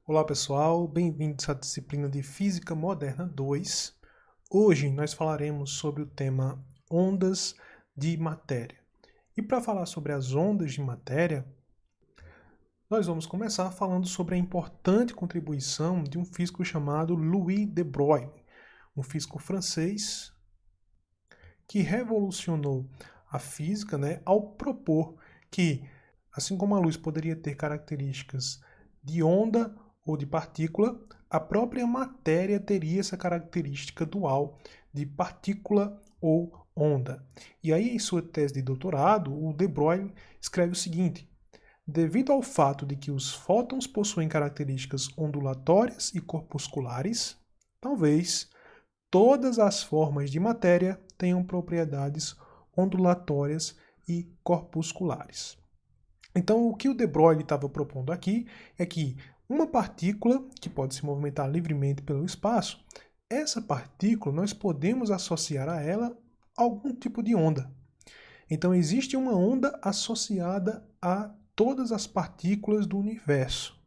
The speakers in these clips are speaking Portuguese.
Olá pessoal, bem-vindos à disciplina de Física Moderna 2. Hoje nós falaremos sobre o tema ondas de matéria. E para falar sobre as ondas de matéria, nós vamos começar falando sobre a importante contribuição de um físico chamado Louis de Broglie, um físico francês que revolucionou a física, ao propor que, assim como a luz poderia ter características de onda ou de partícula, a própria matéria teria essa característica dual de partícula ou onda. E aí, em sua tese de doutorado, o de Broglie escreve o seguinte: devido ao fato de que os fótons possuem características ondulatórias e corpusculares, talvez todas as formas de matéria tenham propriedades ondulatórias e corpusculares. Então, o que o de Broglie estava propondo aqui é que uma partícula que pode se movimentar livremente pelo espaço, essa partícula nós podemos associar a ela algum tipo de onda. Então, existe uma onda associada a todas as partículas do universo.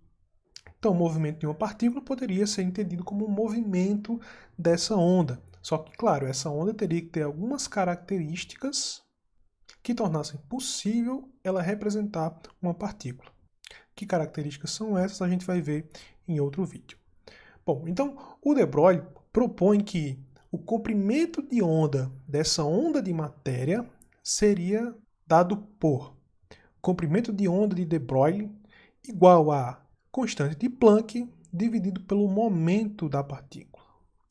Então, o movimento de uma partícula poderia ser entendido como um movimento dessa onda. Só que, claro, essa onda teria que ter algumas características que tornassem possível ela representar uma partícula. Que características são essas? A gente vai ver em outro vídeo. Bom, então o de Broglie propõe que o comprimento de onda dessa onda de matéria seria dado por comprimento de onda de Broglie igual a constante de Planck dividido pelo momento da partícula.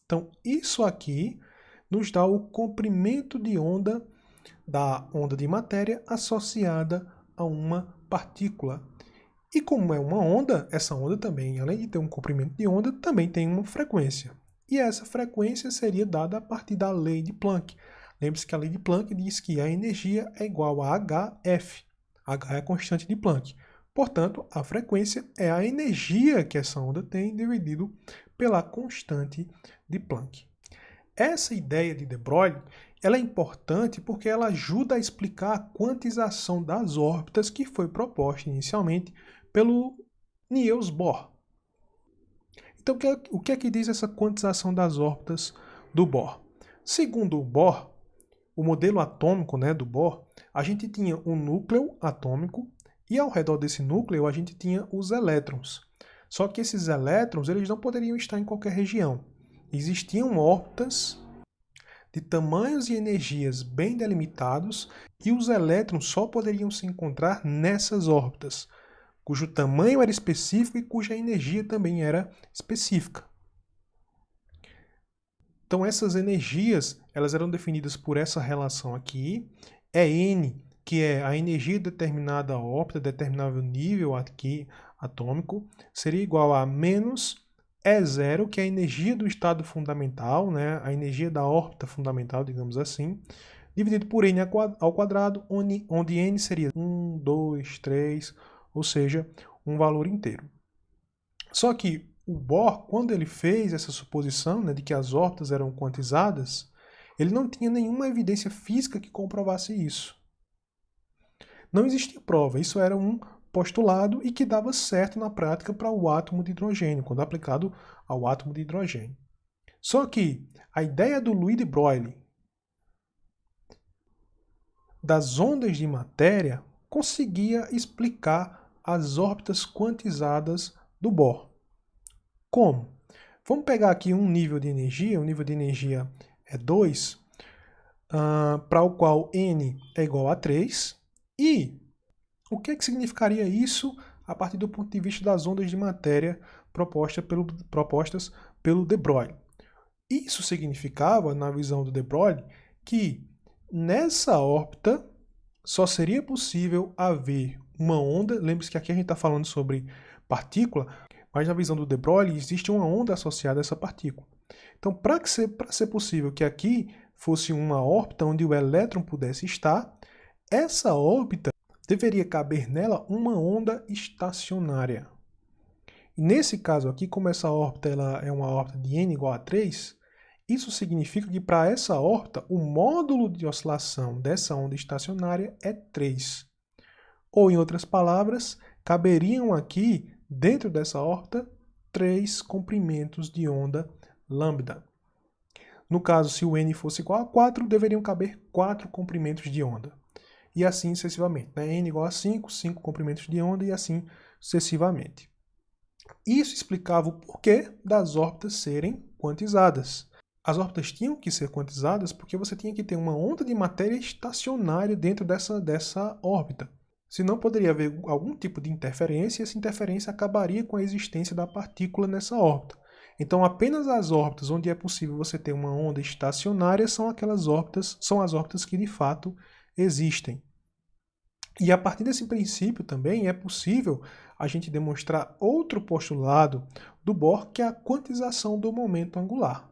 Então, isso aqui nos dá o comprimento de onda da onda de matéria associada a uma partícula. E como é uma onda, essa onda também, além de ter um comprimento de onda, também tem uma frequência. E essa frequência seria dada a partir da lei de Planck. Lembre-se que a lei de Planck diz que a energia é igual a hf. H é a constante de Planck. Portanto, a frequência é a energia que essa onda tem dividido pela constante de Planck. Essa ideia de Broglie ela é importante porque ela ajuda a explicar a quantização das órbitas que foi proposta inicialmente pelo Niels Bohr. Então, o que é que diz essa quantização das órbitas do Bohr? Segundo o Bohr, o modelo atômico do Bohr, a gente tinha um núcleo atômico e ao redor desse núcleo a gente tinha os elétrons. Só que esses elétrons eles não poderiam estar em qualquer região. Existiam órbitas de tamanhos e energias bem delimitados e os elétrons só poderiam se encontrar nessas órbitas, cujo tamanho era específico e cuja energia também era específica. Então essas energias elas eram definidas por essa relação aqui, é N, que é a energia de determinada órbita, determinado nível aqui atômico, seria igual a menos E0, que é a energia do estado fundamental, a energia da órbita fundamental, digamos assim, dividido por N ao quadrado, onde N seria 1, 2, 3, ou seja, um valor inteiro. Só que o Bohr, quando ele fez essa suposição de que as órbitas eram quantizadas, ele não tinha nenhuma evidência física que comprovasse isso. Não existia prova, isso era um postulado e que dava certo na prática para o átomo de hidrogênio, quando aplicado ao átomo de hidrogênio. Só que a ideia do Louis de Broglie das ondas de matéria conseguia explicar as órbitas quantizadas do Bohr. Como? Vamos pegar aqui um nível de energia, o nível de energia é 2, para o qual N é igual a 3, e o que significaria isso a partir do ponto de vista das ondas de matéria propostas pelo de Broglie? Isso significava, na visão do de Broglie, que nessa órbita só seria possível haver uma onda. Lembre-se que aqui a gente está falando sobre partícula, mas na visão do de Broglie existe uma onda associada a essa partícula. Então, para ser possível que aqui fosse uma órbita onde o elétron pudesse estar, essa órbita deveria caber nela uma onda estacionária. E nesse caso aqui, como essa órbita ela é uma órbita de n igual a 3, isso significa que para essa órbita, o módulo de oscilação dessa onda estacionária é 3. Ou, em outras palavras, caberiam aqui, dentro dessa órbita, 3 comprimentos de onda lambda. No caso, se o n fosse igual a 4, deveriam caber 4 comprimentos de onda. E assim sucessivamente. Né? N igual a 5, 5 comprimentos de onda e assim sucessivamente. Isso explicava o porquê das órbitas serem quantizadas. As órbitas tinham que ser quantizadas porque você tinha que ter uma onda de matéria estacionária dentro dessa órbita. Senão poderia haver algum tipo de interferência e essa interferência acabaria com a existência da partícula nessa órbita. Então apenas as órbitas onde é possível você ter uma onda estacionária são as órbitas que de fato existem. E a partir desse princípio também é possível a gente demonstrar outro postulado do Bohr, que é a quantização do momento angular.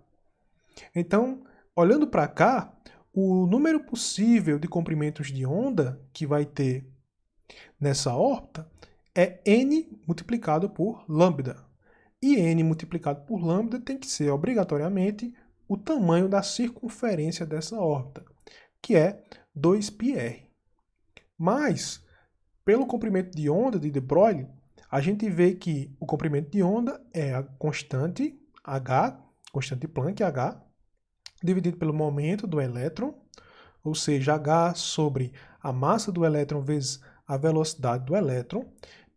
Então, olhando para cá, o número possível de comprimentos de onda que vai ter nessa órbita é n multiplicado por lambda. E n multiplicado por lambda tem que ser obrigatoriamente o tamanho da circunferência dessa órbita, que é 2πr. Mas, pelo comprimento de onda de de Broglie, a gente vê que o comprimento de onda é a constante h, constante Planck h, dividido pelo momento do elétron, ou seja, h sobre a massa do elétron vezes a velocidade do elétron.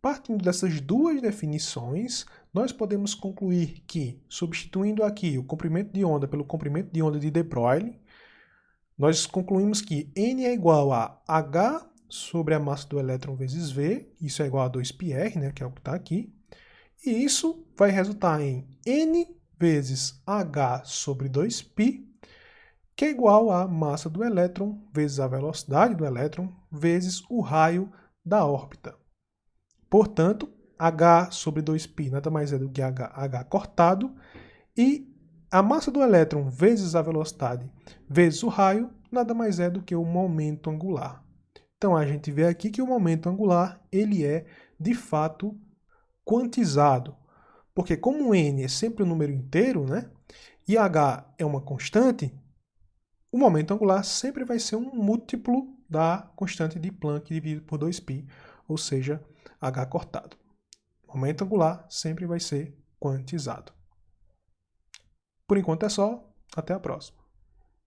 Partindo dessas duas definições, nós podemos concluir que, substituindo aqui o comprimento de onda pelo comprimento de onda de de Broglie, nós concluímos que n é igual a h sobre a massa do elétron vezes v, isso é igual a 2πr, né, que é o que está aqui, e isso vai resultar em n vezes h sobre 2π, que é igual a massa do elétron vezes a velocidade do elétron vezes o raio da órbita. Portanto, h sobre 2π nada mais é do que h cortado, e a massa do elétron vezes a velocidade vezes o raio nada mais é do que o momento angular. Então a gente vê aqui que o momento angular ele é de fato quantizado, porque como n é sempre um número inteiro, né, e h é uma constante, o momento angular sempre vai ser um múltiplo da constante de Planck dividido por 2π, ou seja, h cortado. O momento angular sempre vai ser quantizado. Por enquanto é só, até a próxima.